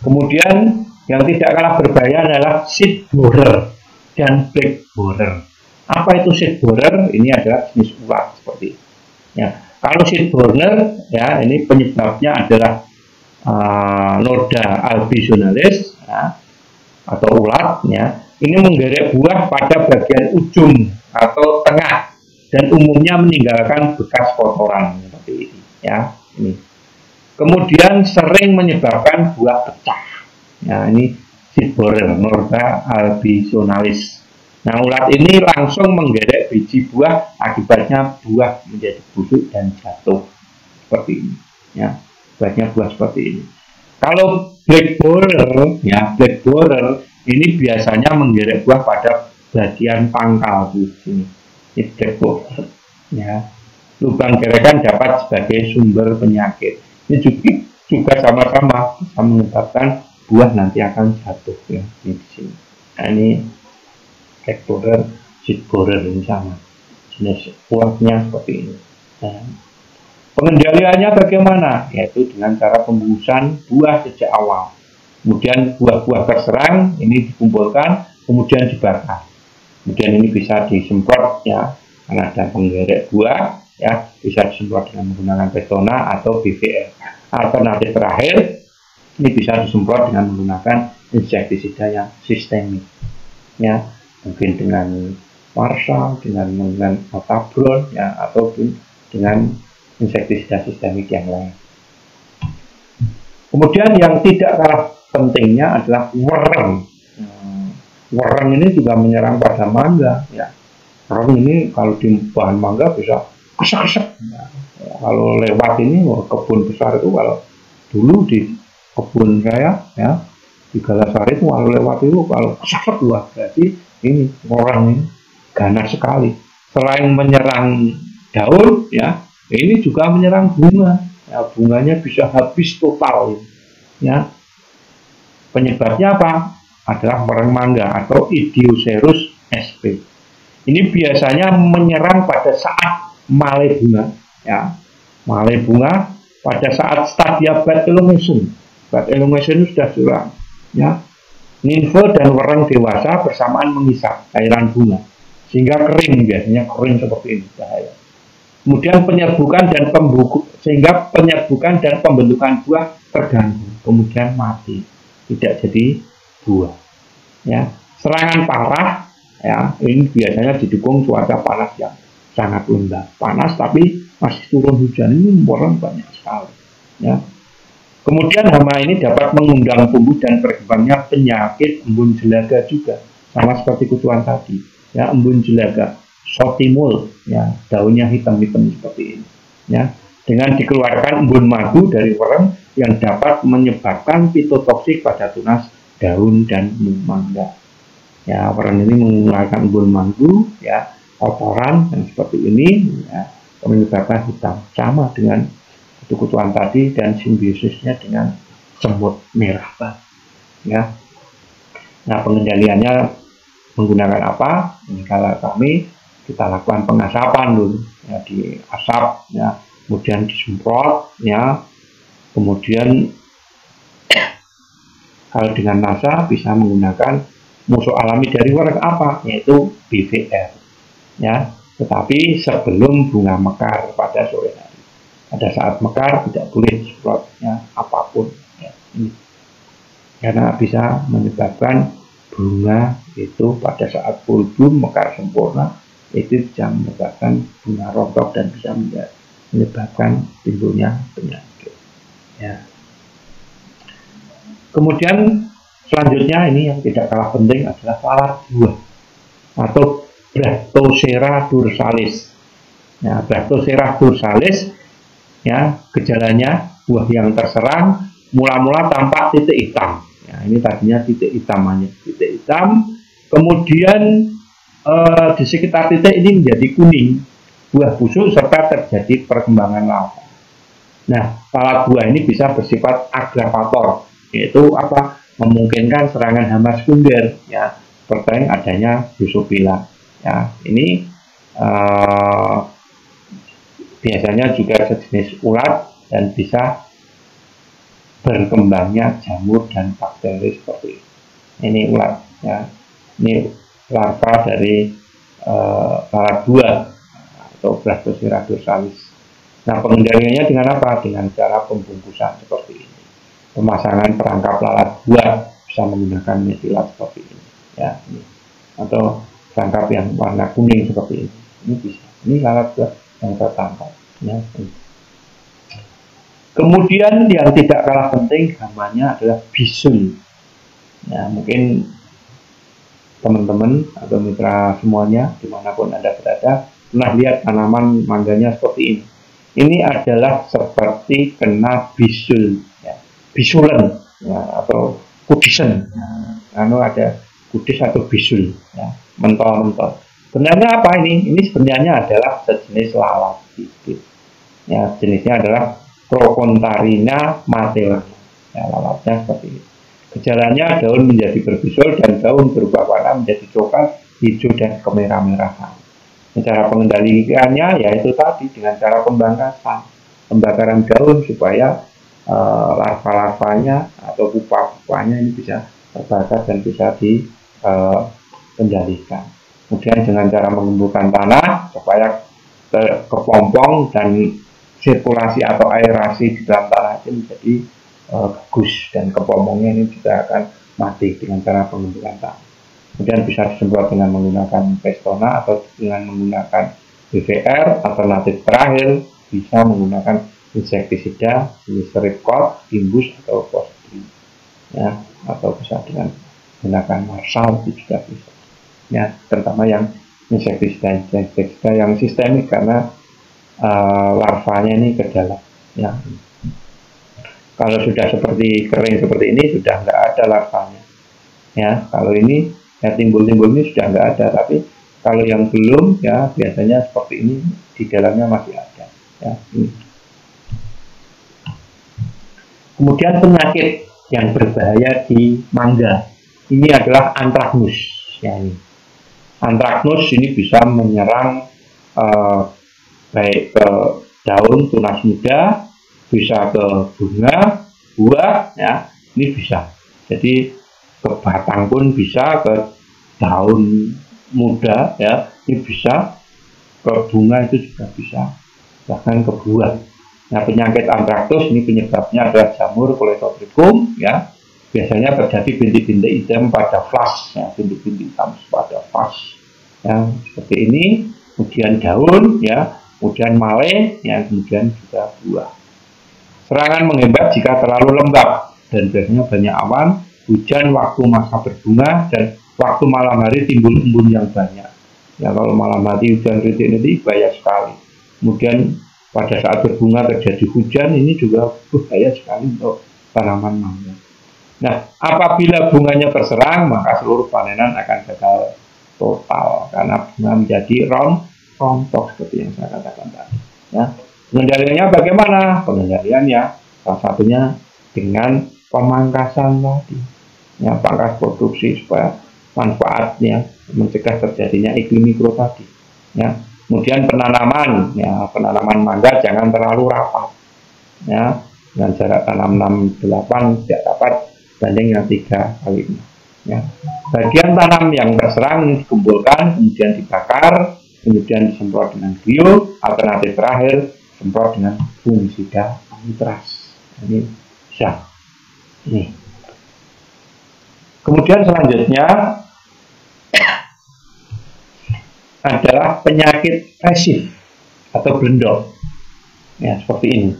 Kemudian yang tidak kalah berbahaya adalah seed borer dan black borer. Apa itu seed borer? Ini adalah jenis ulat seperti ini, ya. Kalau seed borer, ya, ini penyebabnya adalah Noda albisonalis, ya, atau ulat, ya. Ini menggerek buah pada bagian ujung atau tengah dan umumnya meninggalkan bekas kotoran seperti ini, ya. Ini. Kemudian sering menyebabkan buah pecah. Nah, ini seed borer, Noda albisonalis. Nah, ulat ini langsung menggerek biji buah, akibatnya buah menjadi busuk dan jatuh seperti ini, ya. Akibatnya buah seperti ini. Kalau black borer, ya, black borer ini biasanya menggerek buah pada bagian pangkal di sini. Ini black borer, ya. Lubang gerekan dapat sebagai sumber penyakit. Ini juga sama-sama bisa menyebabkan buah nanti akan jatuh, ya, di sini. Nah, ini black borer, seed borer ini sama jenis buahnya seperti ini. Nah, pengendaliannya bagaimana? Yaitu dengan cara pembusuhan buah sejak awal. Kemudian buah-buah terserang ini dikumpulkan, kemudian dibakar. Kemudian ini bisa disemprot, ya, karena ada penggerek buah, ya, bisa disemprot dengan menggunakan Pestona atau BVR. Alternatif terakhir, Ini bisa disemprot dengan menggunakan insektisida yang sistemik, ya, mungkin dengan Marshal, dengan menggunakan Otabron, ya, ataupun dengan insektisida sistemik yang lain. Kemudian yang tidak kalah pentingnya adalah wereng. Wereng ini juga menyerang pada mangga, ya. Wereng ini kalau di bahan mangga bisa kesek-kesek. Ya. Kalau lewat ini kebun besar itu, kalau dulu di kebun saya, ya, di Galasari itu kalau lewat itu kalau kesek wah berarti ini orang ini ganas sekali. Selain menyerang daun, ya, ini juga menyerang bunga. Ya, bunganya bisa habis total, ya. Penyebabnya apa? Adalah wereng mangga atau Idiocerus sp. Ini biasanya menyerang pada saat male bunga, ya. Male bunga pada saat stadia bud elongation. Bud elongation sudah curang, ya. Nimfe dan wereng dewasa bersamaan menghisap cairan bunga sehingga kering, biasanya kering seperti ini, bahaya. Kemudian penyerbukan dan sehingga penyerbukan dan pembentukan buah terganggu, kemudian mati, tidak jadi buah. Ya, serangan parah, ya, ini biasanya didukung cuaca panas yang sangat lembab, panas tapi masih turun hujan, ini orang banyak sekali. Ya. Kemudian hama ini dapat mengundang tumbuh dan berkembangnya penyakit embun jelaga juga, sama seperti kutuan tadi. Ya, embun jelaga, sotimul, ya, daunnya hitam-hitam seperti ini, ya, dengan dikeluarkan embun madu dari wereng yang dapat menyebabkan fitotoksik pada tunas daun dan mangga. Ya, wereng ini mengeluarkan embun madu, ya, kotoran yang seperti ini, ya, menyebabkan hitam, sama dengan kutu-kutuan tadi dan simbiosisnya dengan semut merah, ya. Nah, pengendaliannya menggunakan apa? Ini kalau kami kita lakukan pengasapan dulu, ya, diasap, ya, kemudian disemprot, ya, kemudian kalau dengan NASA bisa menggunakan musuh alami dari wereng apa? Yaitu BVR, ya. Tetapi sebelum bunga mekar pada sore hari. Pada saat mekar tidak boleh disemprotnya apapun, ya, ini. Karena bisa menyebabkan bunga itu pada saat full bloom mekar sempurna itu bisa menyebabkan bunga rontok dan bisa menyebabkan timbulnya penyakit, ya. Kemudian selanjutnya ini yang tidak kalah penting adalah lalat buah atau Bractocera dorsalis. Nah, Bractocera dorsalis, ya, gejalanya buah yang terserang mula-mula tampak titik hitam. Ya, ini tadinya titik hitam hanya titik hitam, kemudian di sekitar titik ini menjadi kuning, buah busuk serta terjadi perkembangan larva. Nah, lalat buah ini bisa bersifat agravator, yaitu apa? Memungkinkan serangan hama sekunder, ya, seperti adanya drosopila. Ya, ini biasanya juga sejenis ulat dan bisa berkembangnya jamur dan bakteri seperti ini. Ini ulat, ya. Ini larva dari lalat buah atau Bractocera dorsalis. Nah, pengendaliannya dengan apa? Dengan cara pembungkusan seperti ini. Pemasangan perangkap lalat buah bisa menggunakan metilat seperti ini, ya, ini. Atau perangkap yang warna kuning seperti ini. Ini bisa. Ini lalat buah yang tertangkap, ya. Kemudian yang tidak kalah penting hamanya adalah bisul. Ya, mungkin teman-teman atau mitra semuanya dimanapun Anda berada pernah lihat tanaman mangganya seperti ini. Ini adalah seperti kena bisul, ya, bisulen, ya, atau kudisen. Nah, ada kudis atau bisul, ya, mentol-mentol. Sebenarnya apa ini? Ini sebenarnya adalah sejenis lalat sedikit. Ya, jenisnya adalah Crocontarina matela. Ya, lalatnya seperti ini. Gejalanya daun menjadi berbisul dan daun berubah warna menjadi coklat, hijau, dan kemerah-merahan. Cara pengendaliannya yaitu tadi dengan cara pembangkasan, pembakaran daun supaya larva-larvanya atau pupa-pupanya ini bisa terbakar dan bisa dikendalikan. Kemudian dengan cara mengemburkan tanah supaya kepompong dan sirkulasi atau aerasi di dalam tanah itu menjadi bagus dan kepomongnya ini juga akan mati dengan cara pengumpulan tangan. Kemudian bisa disemprot dengan menggunakan Pestona atau dengan menggunakan BVR. Alternatif terakhir bisa menggunakan insektisida jenis Ripcord, Imbus atau Fosbri, ya, atau bisa dengan menggunakan Marshal juga bisa. Ya, terutama yang insektisida yang sistemik karena larvanya ini ke dalam. Ya. Kalau sudah seperti kering seperti ini sudah nggak ada larvanya. Ya, kalau ini ya timbul-timbul ini sudah nggak ada, tapi kalau yang belum ya biasanya seperti ini di dalamnya masih ada. Ya, ini. Kemudian penyakit yang berbahaya di mangga ini adalah antraknus. Ya, ini. Antraknus ini bisa menyerang baik ke daun tunas muda, bisa ke bunga, buah, ya ini bisa. Jadi ke batang pun bisa, ke daun muda ya ini bisa, ke bunga itu juga bisa, bahkan ke buah. Nah, penyakit antraknus ini penyebabnya adalah jamur Colletotrichum, ya biasanya terjadi bintik-bintik hitam pada flash, ya bintik-bintik hitam pada flash yang seperti ini, kemudian daun, ya kemudian male, ya kemudian juga buah. Serangan menghebat jika terlalu lembab dan biasanya banyak awan, hujan waktu masa berbunga, dan waktu malam hari timbul embun yang banyak. Ya, kalau malam hari hujan rintik-rintik bahaya sekali. Kemudian pada saat berbunga terjadi hujan, ini juga bahaya sekali untuk tanaman mangga. Nah, apabila bunganya terserang, maka seluruh panenan akan gagal total karena bunga menjadi rontok seperti yang saya katakan tadi. Ya. Pengendaliannya bagaimana? Pengendaliannya salah satunya dengan pemangkasan tadi, ya, pangkas produksi supaya manfaatnya mencegah terjadinya iklim mikro tadi. Ya. Kemudian penanaman, ya penanaman mangga jangan terlalu rapat, ya dengan jarak tanam 6-8 tidak dapat banding yang 3x6. Ya. Bagian tanam yang terserang dikumpulkan, kemudian dibakar, kemudian disemprot dengan bio. Alternatif terakhir semprot dengan fungisida anitras. Ini bisa. Ini. Kemudian selanjutnya adalah penyakit resif atau blendok. Ya, seperti ini.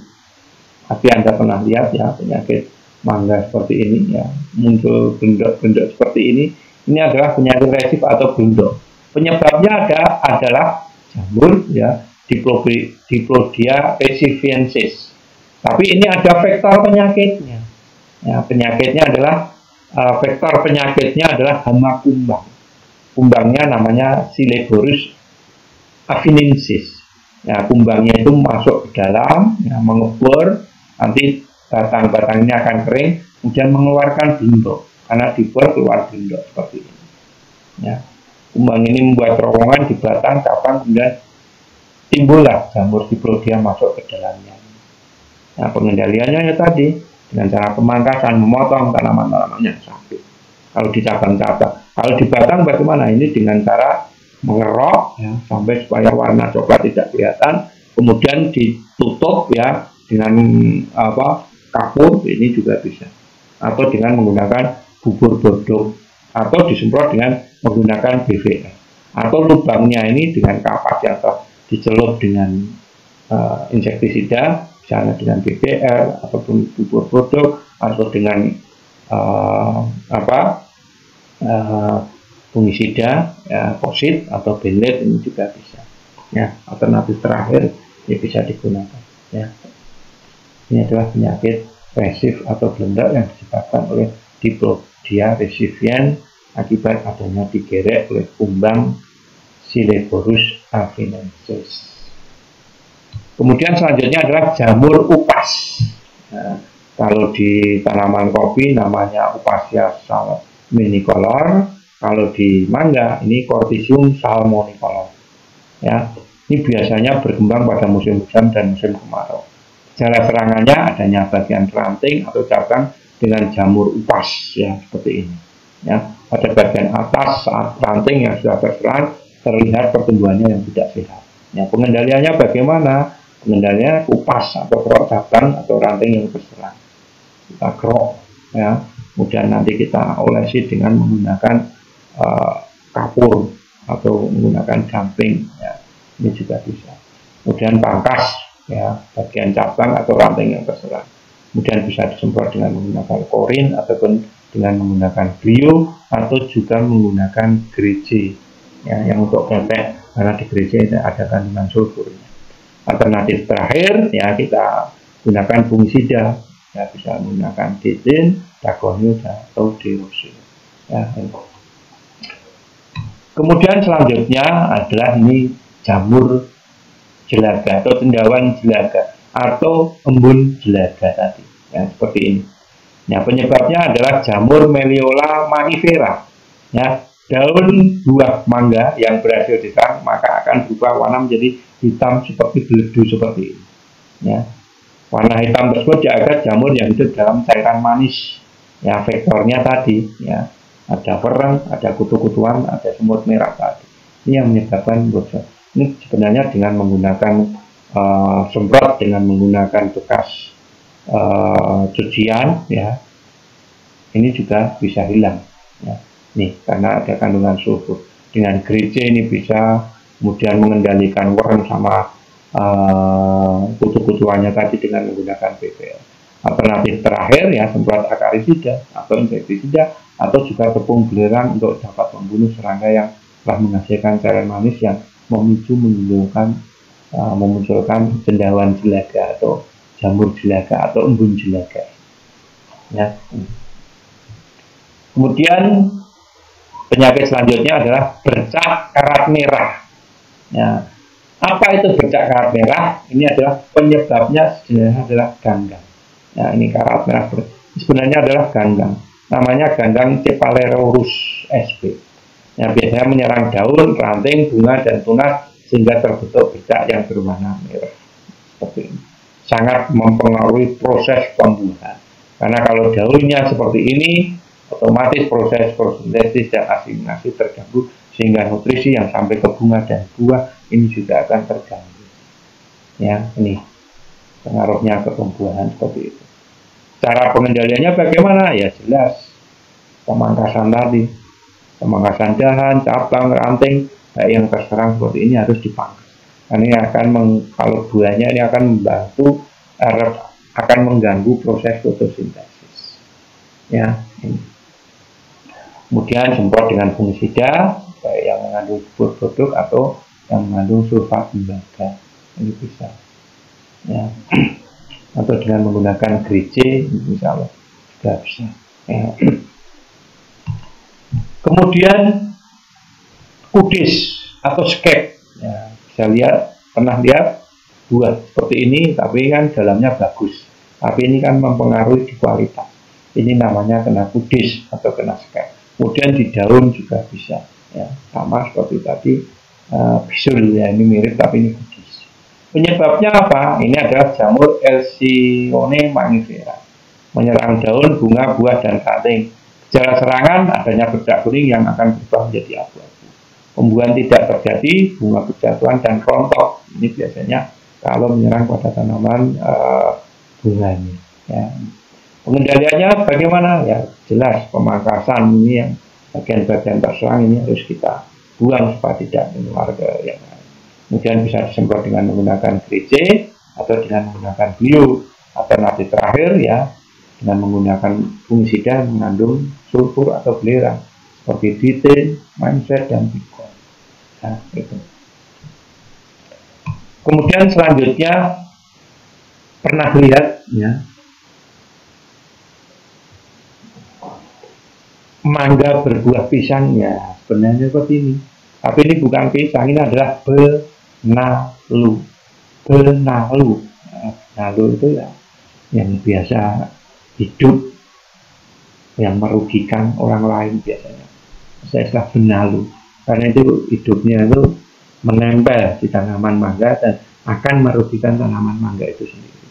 Tapi Anda pernah lihat ya penyakit mangga seperti ini, ya muncul blendok-blendok seperti ini. Ini adalah penyakit resif atau blendok. Penyebabnya adalah jamur, ya Diplodia resifiensis. Tapi ini ada vektor penyakitnya. Ya, penyakitnya adalah vektor penyakitnya adalah hama kumbang. Kumbangnya namanya Sileborus afinensis. Ya, kumbangnya itu masuk ke dalam, ya, mengebor, nanti batang-batangnya akan kering, kemudian mengeluarkan bindok. Karena dibor keluar bindok seperti ini. Ya, kumbang ini membuat terowongan di batang, cabang, kemudian timbullah jamur Diplodia masuk ke dalamnya. Nah, pengendaliannya ya tadi dengan cara pemangkasan, memotong tanaman-tanaman yang sakit. Kalau di cabang-cabang, kalau di batang bagaimana? Ini dengan cara mengerok, ya, sampai supaya warna coklat tidak kelihatan, kemudian ditutup ya dengan kapur, ini juga bisa. Atau dengan menggunakan bubur bodok, atau disemprot dengan menggunakan BVR. Atau lubangnya ini dengan kapas yang dicelup dengan insektisida, misalnya dengan BVR ataupun bubur bodok, atau dengan fungisida, ya, posit atau benlet, ini juga bisa. Ya, alternatif terakhir ya bisa digunakan. Ya. Ini adalah penyakit resif atau blendok yang disebabkan oleh Diplodia resifien akibat adanya digerek oleh kumbang Sileborus afinensis. Kemudian selanjutnya adalah jamur upas. Nah, kalau di tanaman kopi namanya Upasia salminicolor, kalau di mangga ini Corticium salmonicolor. Ya, ini biasanya berkembang pada musim hujan dan musim kemarau. Gejala serangannya adanya bagian ranting atau cabang dengan jamur upas, ya seperti ini. Ya, pada bagian atas saat ranting yang sudah terserang terlihat pertumbuhannya yang tidak sehat. Ya, pengendaliannya bagaimana? Pengendaliannya upas atau cabang atau ranting yang terserang. kita kerok, ya. Kemudian nanti kita olesi dengan menggunakan kapur atau menggunakan gamping, ya. Ini juga bisa. Kemudian pangkas, ya, bagian cabang atau ranting yang terserah. Kemudian bisa disemprot dengan menggunakan korin ataupun dengan menggunakan brio atau juga menggunakan gerije, ya, yang untuk ketek, karena di gerije ada kandungan sulfurnya. Alternatif terakhir, ya, kita gunakan fungisida, ya, bisa menggunakan ditin, dakonil, atau dirosil, ya. Kemudian selanjutnya adalah ini jamur jelaga atau cendawan jelaga atau embun jelaga tadi, ya, seperti ini. Ya, penyebabnya adalah jamur Meliola mangifera, ya. Daun buah mangga yang berhasil diserang maka akan berubah warna menjadi hitam seperti beledu seperti ini, ya. Warna hitam tersebut diagar jamur yang hidup dalam cairan manis, ya, vektornya tadi, ya, ada pereng, ada kutu-kutuan, ada semut merah tadi. Ini yang menyebabkan bocor. Ini sebenarnya dengan menggunakan semprot, dengan menggunakan bekas cucian, ya, ini juga bisa hilang, ya. Nih, karena ada kandungan sulfur. Dengan gerije ini bisa, kemudian mengendalikan worm sama kutu-kutuannya tadi dengan menggunakan PPL. Alternatif terakhir, ya, semprot akarisida atau insektisida atau juga tepung belerang untuk dapat membunuh serangga yang telah menghasilkan cairan manis yang memunculkan cendawan jelaga atau jamur jelaga atau embun jelaga, ya. Kemudian penyakit selanjutnya adalah bercak karat merah, ya. Apa itu bercak karat merah? Ini adalah penyebabnya sebenarnya adalah ganggang, ya. Ini karat merah sebenarnya adalah ganggang, namanya ganggang Cephalaeurus sp. Ya, biasanya menyerang daun, ranting, bunga, dan tunas sehingga terbentuk bercak yang berwarna merah seperti ini. Sangat mempengaruhi proses pembuahan, karena kalau daunnya seperti ini, otomatis proses fotosintesis dan asimilasi terganggu sehingga nutrisi yang sampai ke bunga dan buah ini juga akan terganggu, ya. Ini pengaruhnya ke pembuahan seperti itu. Cara pengendaliannya bagaimana? Ya jelas, pemangkasan tadi, pemangkasan dahan, cabang, ranting, baik yang terserang seperti ini harus dipangkas. Karena ini akan kalau buahnya ini akan membantu, akan mengganggu proses fotosintesis, ya. Ini. Kemudian semprot dengan fungisida, baik yang mengandung produk atau yang mengandung sulfat tembaga, ini bisa, ya. Atau dengan menggunakan gerije, misalnya juga bisa, ya. Kemudian kudis atau skep, ya, bisa lihat, pernah lihat buah seperti ini, tapi kan dalamnya bagus, tapi ini kan mempengaruhi di kualitas. Ini namanya kena kudis atau kena skep. Kemudian di daun juga bisa, ya, sama seperti tadi bisul, ya, ini mirip tapi ini kudis. Penyebabnya apa? Ini adalah jamur Alcyone mangifera, menyerang daun, bunga, buah, dan ranting. Gejala serangan adanya bercak kuning yang akan berubah menjadi abu-abu. Pembuahan tidak terjadi, bunga berjatuhan dan rontok. Ini biasanya kalau menyerang pada tanaman bunganya, ya. Pengendaliannya bagaimana? Ya jelas, pemangkasan ini yang bagian-bagian terserang ini harus kita buang supaya tidak menular ke yang lain. Kemudian bisa disemprot dengan menggunakan gerije atau dengan menggunakan bio. Alternatif terakhir, ya, dengan menggunakan fungisida yang mengandung sulfur atau belerang seperti ditin, mindset, dan bikon. Nah, itu. Kemudian selanjutnya pernah lihat, ya, mangga berbuah pisang, ya, sebenarnya seperti ini. Tapi ini bukan pisang, ini adalah benalu. Benalu, nah, benalu itu ya yang biasa hidup, yang merugikan orang lain biasanya. Saya istilah benalu, karena itu hidupnya itu menempel di tanaman mangga dan akan merugikan tanaman mangga itu sendiri,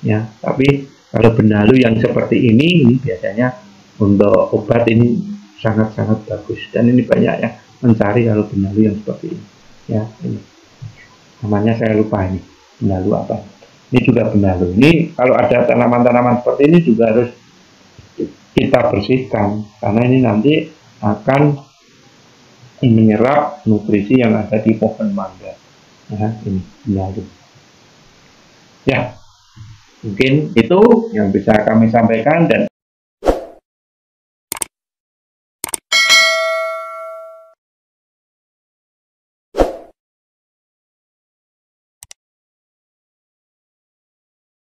ya. Tapi kalau benalu yang seperti ini biasanya untuk obat ini sangat-sangat bagus, dan ini banyak yang mencari kalau benalu yang seperti ini, ya. Ini namanya saya lupa, ini benalu apa. Ini juga benalu. Ini kalau ada tanaman-tanaman seperti ini juga harus kita bersihkan, karena ini nanti akan menyerap nutrisi yang ada di pohon mangga. Ya, ini benalu. Ya, mungkin itu yang bisa kami sampaikan, dan